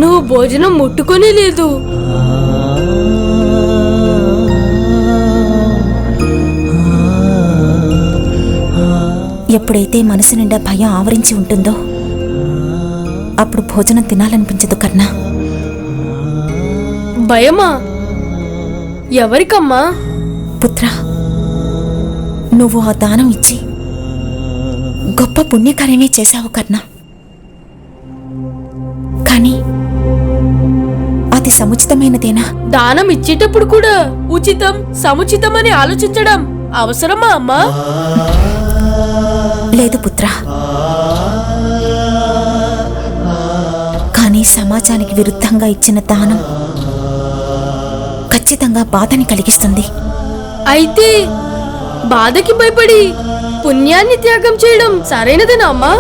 నువ్వు భోజనం ముట్టుకొనే లేదు. ఎప్పుడైతే మనసు నిండా భయం ఆవరించి ఉంటుందో అప్పుడు భోజనం తినాలనిపించదు కర్ణ. భయమా? ఎవరికమ్మా? పుత్ర, నువ్వు ఆ దానం ఇచ్చి గొప్ప పుణ్యకార్యమే చేశావు కర్ణ. కానీ అది సముచితమైనదేనా? దానం ఇచ్చేటప్పుడు కూడా ఉచితం సముచితం అని ఆలోచించడం అవసరమా అమ్మా? లేదు పుత్ర, కానీ సమాజానికి విరుద్ధంగా ఇచ్చిన దానం ఖచ్చితంగా బాధని కలిగిస్తుంది. అయితే బాధకి భయపడి పుణ్యాన్ని త్యాగం చేయడం సరైనదేనా అమ్మా?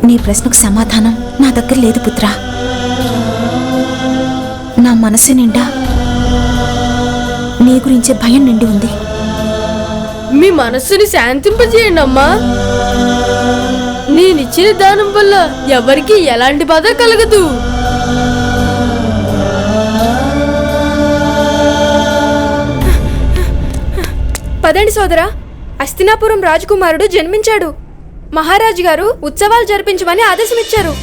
నీ ప్రశ్నకు సమాధానం నా దగ్గర లేదు పుత్ర. నా మనసు నిండా నీ గురించే భయం నిండి ఉంది. మీ మనస్సుని శాంతింపజేయండి అమ్మా. నేనిచ్చిన దానం వల్ల ఎవరికి ఎలాంటి బాధ కలగదు. పదండి సోదరా, హస్తినాపురం రాజకుమారుడు జన్మించాడు. మహారాజు గారు ఉత్సవాలు జరిపించమని ఆదేశమిచ్చారు.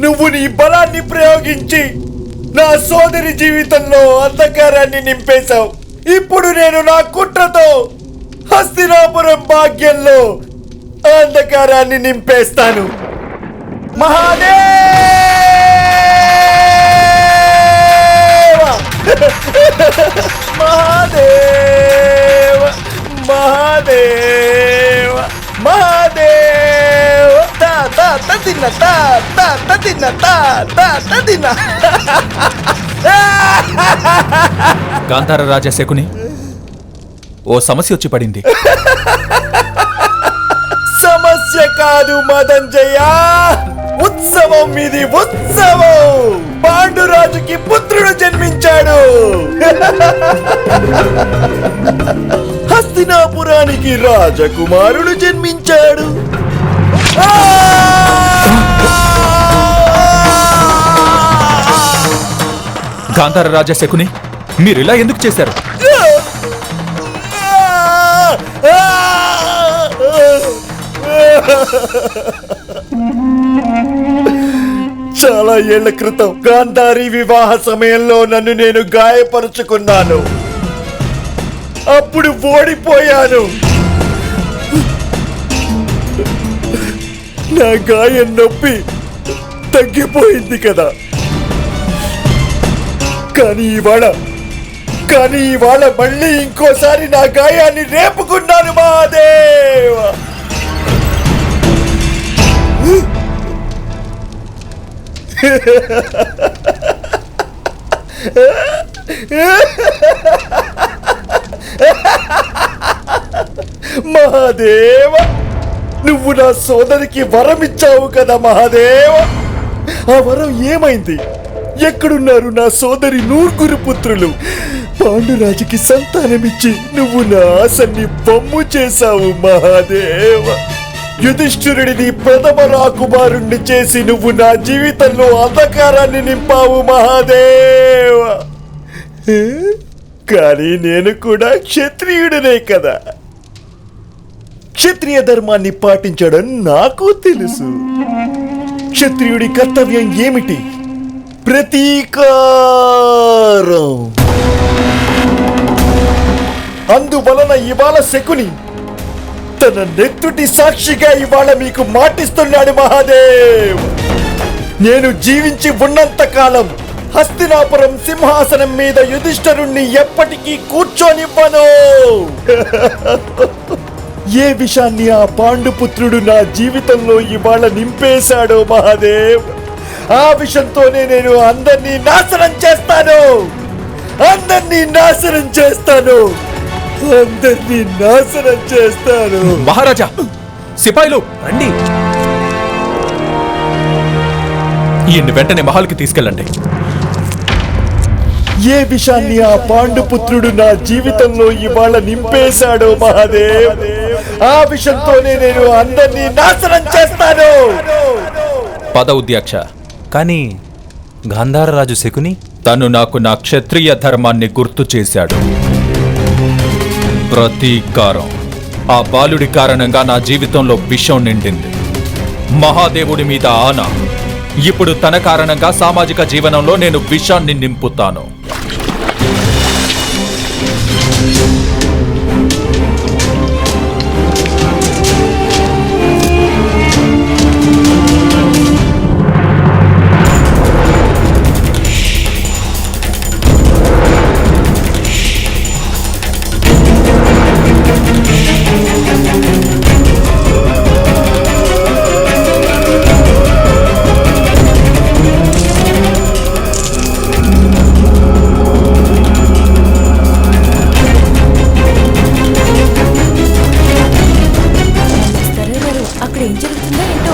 నువ్వు నీ బలాన్ని ప్రయోగించి నా సోదరి జీవితంలో అంధకారాన్ని నింపేశావు. ఇప్పుడు నేను నా కుట్రతో హస్తినాపురం భాగ్యంలో అంధకారాన్ని నింపేస్తాను. మహాదేవ మహాదేవ మహాదేవ మహాదేవ తదిన తదిన తదిన. గాంధార రాజా శకుని, ఓ సమస్య వచ్చి పడింది. సమస్య కాదు మదంజయ్య, ఉత్సవం ఇది ఉత్సవం. పాండురాజుకి పుత్రుడు జన్మించాడు. హస్తినాపురానికి రాజకుమారుడు జన్మించాడు. గాంధార రాజా శకుని, మీరు ఇలా ఎందుకు చేశారు? చాలా ఏళ్ల క్రితం గాంధారి వివాహ సమయంలో నన్ను నేను గాయపరుచుకున్నాను. అప్పుడు ఓడిపోయాను. నా గాయం నొప్పి తగ్గిపోయింది కదా. కానీ ఇవాళ మళ్ళీ ఇంకోసారి నా గాయాన్ని రేపుకున్నాను. మహాదేవ, మహాదేవ, నువ్వు నా సోదరికి వరం ఇచ్చావు కదా మహాదేవ. ఆ వరం ఏమైంది? ఎక్కడున్నారు నా సోదరి నూర్గురు పుత్రులు? పాండురాజుకి సంతానమిచ్చి నువ్వు నా ఆశని బొమ్ము చేశావు మహాదేవ. యుధిష్ఠిరుడిని ప్రథమ రాకుమారుణ్ణి చేసి నువ్వు నా జీవితంలో అంధకారాన్ని నింపావు మహాదేవ. కానీ నేను కూడా క్షత్రియుడనే కదా. క్షత్రియ ధర్మాన్ని పాటించడం నాకు తెలుసు. క్షత్రియుడి కర్తవ్యం ఏమిటి? ప్రతీకారం. అందువలన ఇవాళ శకుని తన నెత్తుటి సాక్షిగా ఇవాళ మీకు మాటిస్తున్నాడు మహాదేవ్. నేను జీవించి ఉన్నంత కాలం హస్తినాపురం సింహాసనం మీద యుధిష్ఠరుణ్ణి ఎప్పటికీ కూర్చోనివ్వను. ఏ విషయాన్ని ఆ పాండుపుత్రుడు నా జీవితంలో ఇవాళ నింపేశాడో మహాదేవ్, ఆ విషయంతోనే నేను అందరినీ నాశనం చేస్తాను. మహారాజా, సిపాయిలు రండి. ఈయన్ని వెంటనే మహల్కి తీసుకెళ్ళండి. ఏ విషయాన్ని ఆ పాండుపుత్రుడు నా జీవితంలో ఇవాళ నింపేశాడో మహాదేవ్, ఆ విషయంతోనే నేను అందరినీ నాశనం చేస్తాను. పద ఉద్యాక్ష. కానీ గాంధారరాజు శకుని తను నాకు నా క్షత్రియ ధర్మాన్ని గుర్తు చేశాడు. ప్రతీకారం. ఆ బాలుడి కారణంగా నా జీవితంలో విషం నిండింది. మహాదేవుడి మీద ఆన. ఇప్పుడు తన కారణంగా సామాజిక జీవనంలో నేను విషాన్ని నింపుతాను. అక్కడ ఏం జరుగుతుందో ఏంటో.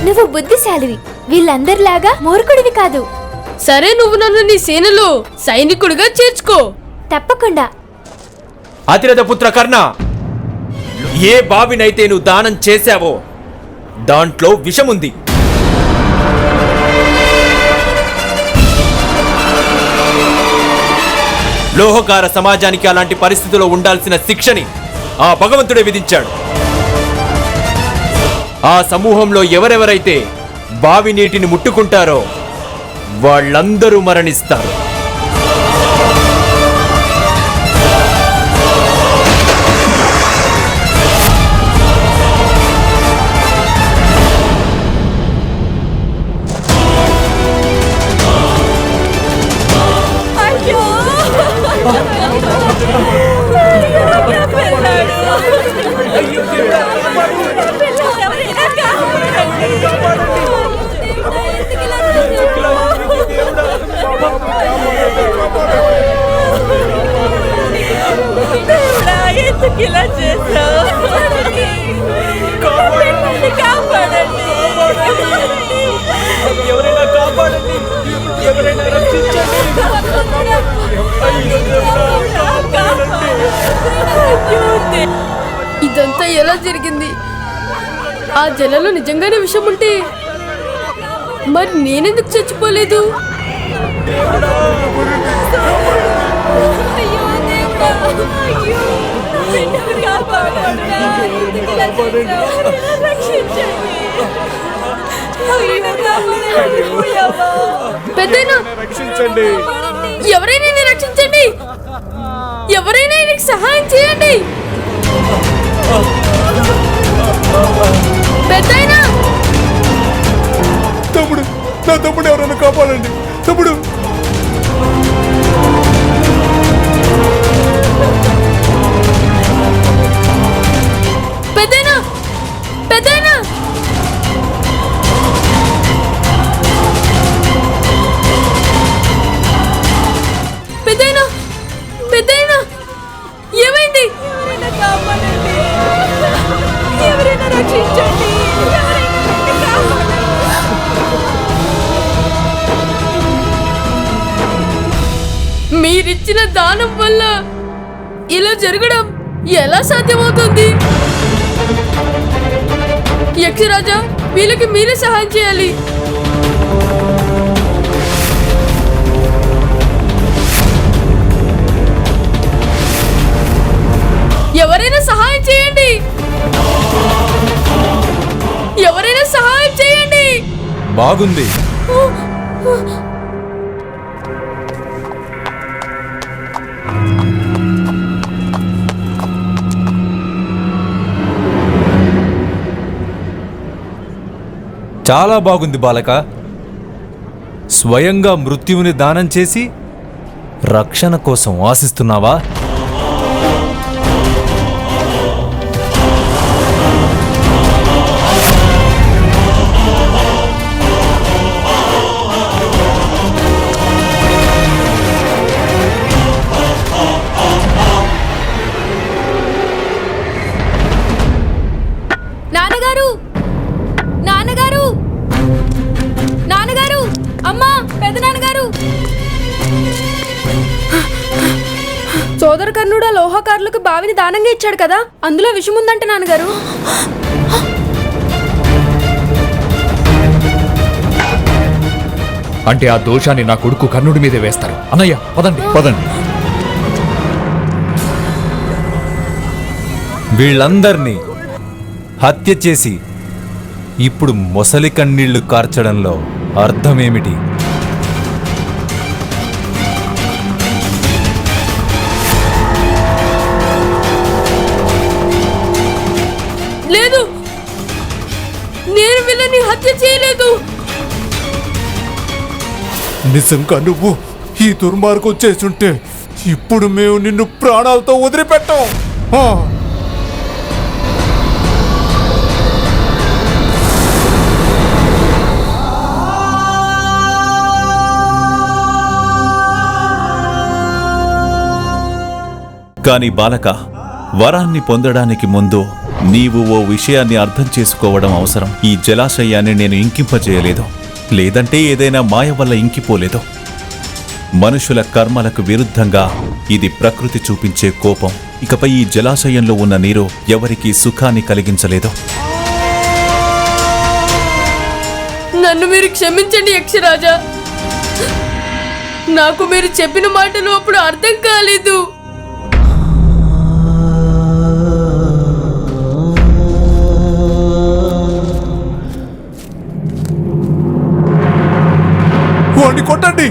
నువ్వు బుద్ధిశాలివి, వీళ్ళందరిలాగా మూర్ఖుడివి కాదు. సరే, నువ్వు నన్ను నీ సేనలో సైనికుడిగా చేర్చుకో. తప్పకుండా. అతిరథ పుత్ర కర్ణ, ఏ బావినైతే నువ్వు దానం చేశావో దాంట్లో విషముంది. లోహకార సమాజానికి అలాంటి పరిస్థితుల్లో ఉండాల్సిన శిక్షని ఆ భగవంతుడే విధించాడు. ఆ సమూహంలో ఎవరెవరైతే బావి నీటిని ముట్టుకుంటారో వాళ్ళందరూ మరణిస్తారు. ఇదంతా ఎలా జరిగింది? ఆ జలలో నిజంగానే విషం ఉంటే మరి నేనెందుకు చచ్చిపోలేదు? పెద్దయినా రక్షించండి, ఎవరైనా రక్షించండి, ఎవరైనా ఆయనకి సహాయం చేయండి. పెద్దయినా తమ్ముడు, నా తమ్ముడు ఎవరైనా కాపాడండి. తమ్ముడు, పెద్దయినా పెద్దయినా పెద్దయినా పెద్దయినా ఏమైంది? మీరిచ్చిన దానం వల్ల ఇలా జరగడం ఎలా సాధ్యమవుతుంది? యక్షరాజా, వీళ్ళకి మీరే సహాయం చేయాలి. ఎవరైనా సహాయం చేయండి, ఎవరైనా సహాయం చేయండి. బాగుంది. చాలా బాగుంది బాలక. స్వయంగా మృత్యువుని దానం చేసి రక్షణ కోసం ఆశిస్తున్నావా? నాన్నగారు, నాన్నగారు, నాన్నగారు, అమ్మా, పెద్ద నాన్నగారు. సోదర కర్ణుడు లోహకారులకు బావిని దానంగా ఇచ్చాడు కదా, అందులో విషం ఉందంట నాన్నగారు. అంటే ఆ దోషాన్ని నా కొడుకు కర్ణుడి మీదే వేస్తారు. అన్నయ్య పదండి. పదండి. వీళ్ళందర్నీ హత్య చేసి ఇప్పుడు మొసలి కన్నీళ్లు కార్చడంలో అర్థమేమిటి? లేదు, నేను వీళ్ళని హత్య చేయలేదు. నిజంగా నువ్వు ఈ దుర్మార్గం చేస్తుంటే ఇప్పుడు మేము నిన్ను ప్రాణాలతో వదిలిపెట్టాం. కాని బాలక, వరాన్ని పొందడానికి ముందు నీవు ఓ విషయాన్ని అర్థం చేసుకోవడం అవసరం. ఈ జలాశయాన్ని నేను ఇంకింపజేయలేదు, లేదంటే ఏదైనా మాయ వల్ల ఇంకిపోలేదు. మనుషుల కర్మలకు విరుద్ధంగా ఇది ప్రకృతి చూపించే కోపం. ఇకపై ఈ జలాశయంలో ఉన్న నీరు ఎవరికీ సుఖాన్ని కలిగించలేదు. నన్ను మీరు క్షమించండి యక్షరాజా. నాకు మీరు చెప్పిన మాటలు అప్పుడు అర్థం కాలేదు. వాడిని కొట్టండి.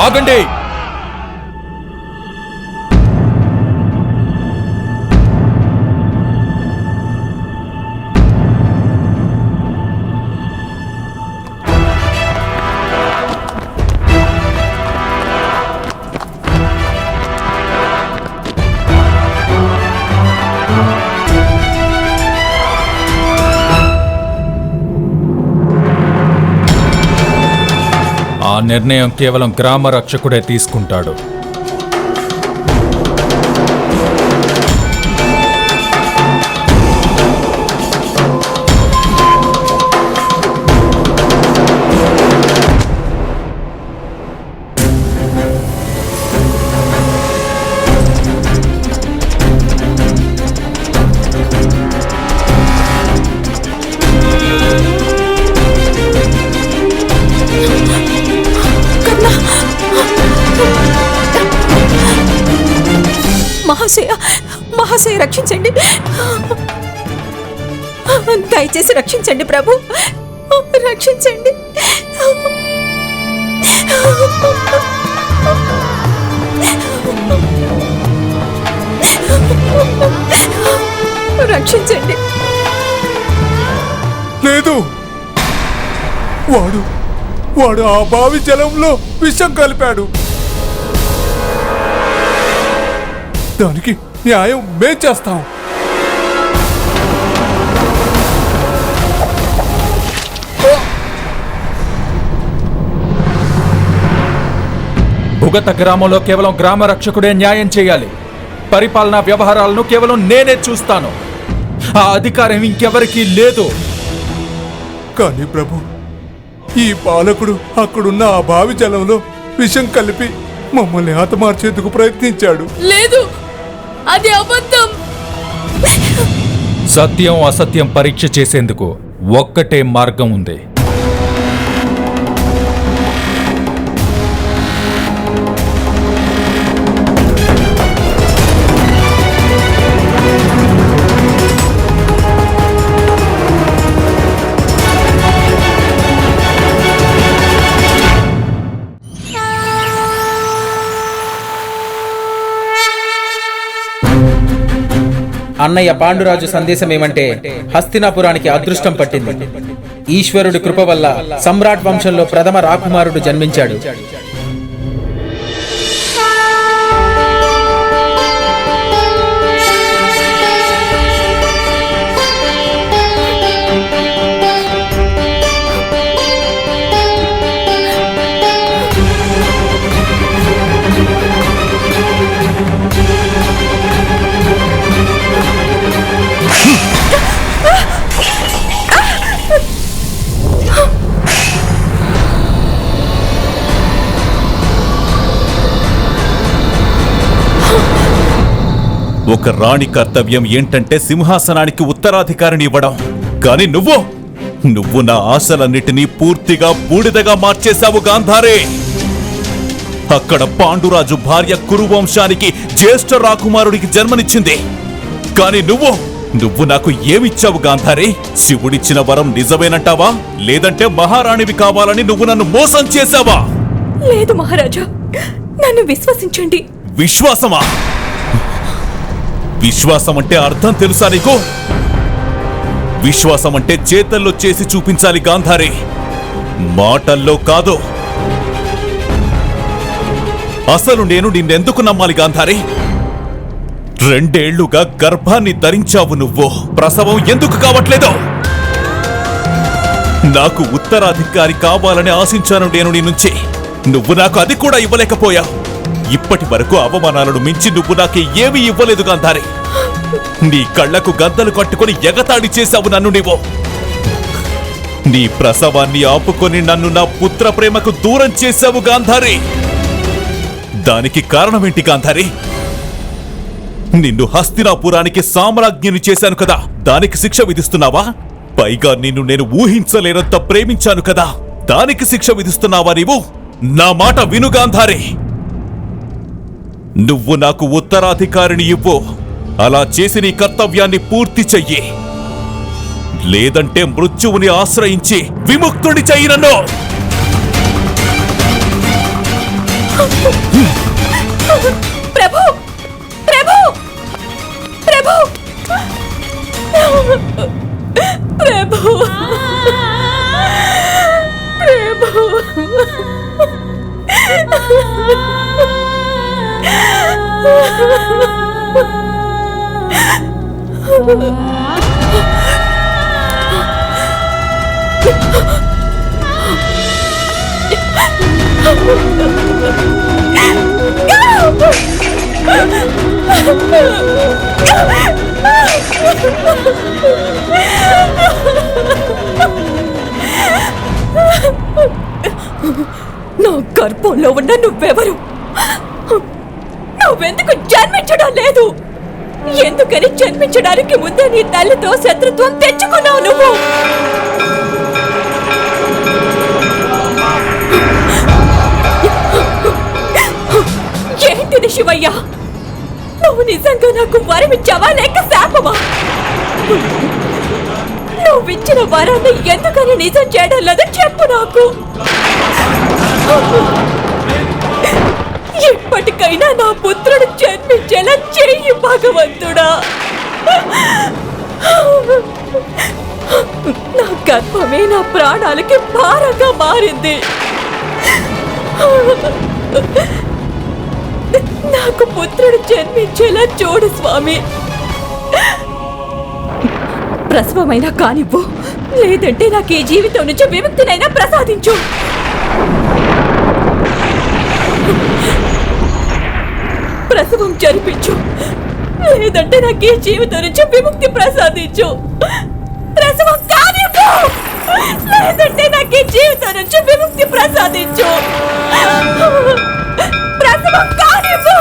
ఆగండి. ఆ నిర్ణయం కేవలం గ్రామ రక్షకుడే తీసుకుంటాడు. మహాశయ, మహాశయ రక్షించండి, దయచేసి రక్షించండి ప్రభు, రక్షించండి, రక్షించండి. లేదు, వాడు ఆ బావి జలంలో విషం కలిపాడు. దానికి న్యాయం మేం చేస్తాం. భుగత గ్రామంలో కేవలం గ్రామ రక్షకుడే న్యాయం చేయాలి. పరిపాలనా వ్యవహారాలను కేవలం నేనే చూస్తాను. ఆ అధికారం ఇంకెవరికీ లేదు. కానీ ప్రభు, ఈ పాలకుడు అక్కడున్న ఆ బావి జలంలో విషం కలిపి మమ్మల్ని హతమార్చేందుకు ప్రయత్నించాడు. లేదు, అది అబద్ధం. సత్యం అసత్యం పరీక్ష చేసేందుకు ఒక్కటే మార్గం ఉంది. అన్నయ్య పాండురాజు సందేశం ఏమంటే హస్తినాపురానికి అదృష్టం పట్టింది. ఈశ్వరుడి కృప వల్ల సమ్రాట్ వంశంలో ప్రథమ రాకుమారుడు జన్మించాడు. ఒక రాణి కర్తవ్యం ఏంటంటే సింహాసనానికి ఉత్తరాధికారిని ఇవ్వడం. కానీ నువ్వు నా ఆశలన్నిటినీ పూర్తిగా బూడిదగా మార్చేశావు గాంధారే. అక్కడ పాండురాజు భార్య కురువంశానికి జ్యేష్ఠ రాకుమారుడికి జన్మనిచ్చింది. కానీ నువ్వు నాకు ఏమిచ్చావు గాంధారే? శివుడిచ్చిన వరం నిజమేనంటావా, లేదంటే మహారాణివి కావాలని నువ్వు నన్ను మోసం చేశావా? లేదు మహారాజా, నన్ను విశ్వసించండి. విశ్వాసమా? విశ్వాసం అంటే అర్థం తెలుసా నీకు? విశ్వాసం అంటే చేతల్లో చేసి చూపించాలి గాంధారి, మాటల్లో కాదు. అసలు నేను నిన్నెందుకు నమ్మాలి గాంధారి? 2 ఏళ్లుగా గర్భాన్ని ధరించావు నువ్వు. ప్రసవం ఎందుకు కావట్లేదు? నాకు ఉత్తరాధికారి కావాలని ఆశించాను నేను నీ నుంచి. నువ్వు నాకు అది కూడా ఇవ్వలేకపోయావు. ఇప్పటి వరకు అవమానాలను మించి నువ్వు నాకు ఏమీ ఇవ్వలేదు గాంధారి. నీ కళ్లకు గద్దలు కట్టుకుని ఎగతాళి చేశావు నన్ను. నీ ప్రసవాన్ని ఆపుకొని నన్ను నా పుత్ర ప్రేమకు దూరం చేశావు గాంధారి. దానికి కారణమేంటి గాంధారి? నిన్ను హస్తినాపురానికి సామ్రాజ్ఞిని చేశాను కదా, దానికి శిక్ష విధిస్తున్నావా? పైగా నిన్ను నేను ఊహించలేనంత ప్రేమించాను కదా, దానికి శిక్ష విధిస్తున్నావా నీవు? నా మాట విను గాంధారి. నువ్వు నాకు ఉత్తరాధికారిని ఇవ్వు. అలా చేసి నీ కర్తవ్యాన్ని పూర్తి చెయ్యి. లేదంటే మృత్యువుని ఆశ్రయించి విముక్తుడి చెయ్యి నన్ను. ప్రభు ప్రభు ప్రభు ప్రభు నా గర్భంలో ఉన్న నువ్వెవరు? నువ్వెందుకు జన్మించడం లేదు? ఎందుకని జన్మించడానికి ముందే నీ తల్లితో శత్రుత్వం తెచ్చుకున్నావు నువ్వు? ఏంటిది శివయ్య? నువ్వు నిజంగా నాకు వరమిచ్చావా లేక శాపమా? నువ్విచ్చిన వరాన్ని ఎందుకని నిజం చేయడం లేదో చెప్పు నాకు. ఇప్పటికైనా నా పుత్రుడు జన్మించేలా చెయ్యి భగవంతుడా. నా గర్భమే నా ప్రాణాలకి భారంగా మారింది. నాకు పుత్రుడు జన్మించేలా చూడు స్వామి. ప్రసవమైనా కానివ్వు, లేదంటే నాకు ఈ జీవితం నుంచి విముక్తినైనా ప్రసాదించు. ప్రసవం జరిపించు, లేదంటే నాకు ఈ జీవితం నుంచి విముక్తి ప్రసాదించు. ప్రసవం కానివ్వు, లేదంటే నాకు ఈ జీవితం నుంచి విముక్తి ప్రసాదించు. ప్రసవం కానివ్వు,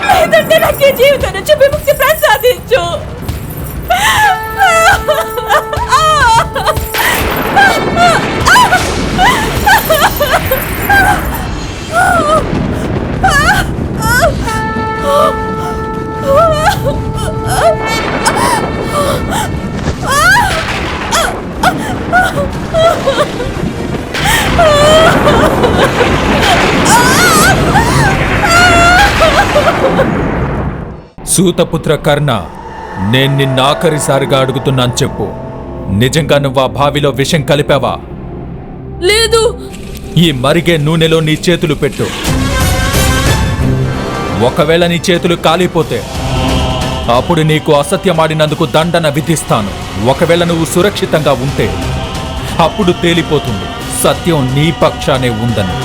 లేదంటే నాకు ఈ జీవితం నుంచి విముక్తి ప్రసాదించు. సూతపుత్ర కర్ణ, నేను నిన్న ఆఖరిసారిగా అడుగుతున్నాను, చెప్పు, నిజంగా నువ్వు ఆ బావిలో విషం కలిపావా? లేదు. ఈ మరిగే నూనెలో నీ చేతులు పెట్టు. ఒకవేళ నీ చేతులు కాలిపోతే అప్పుడు నీకు అసత్యమాడినందుకు దండన విధిస్తాను. ఒకవేళ నువ్వు సురక్షితంగా ఉంటే అప్పుడు తేలిపోతుంది సత్యం నీ పక్షానే ఉందని.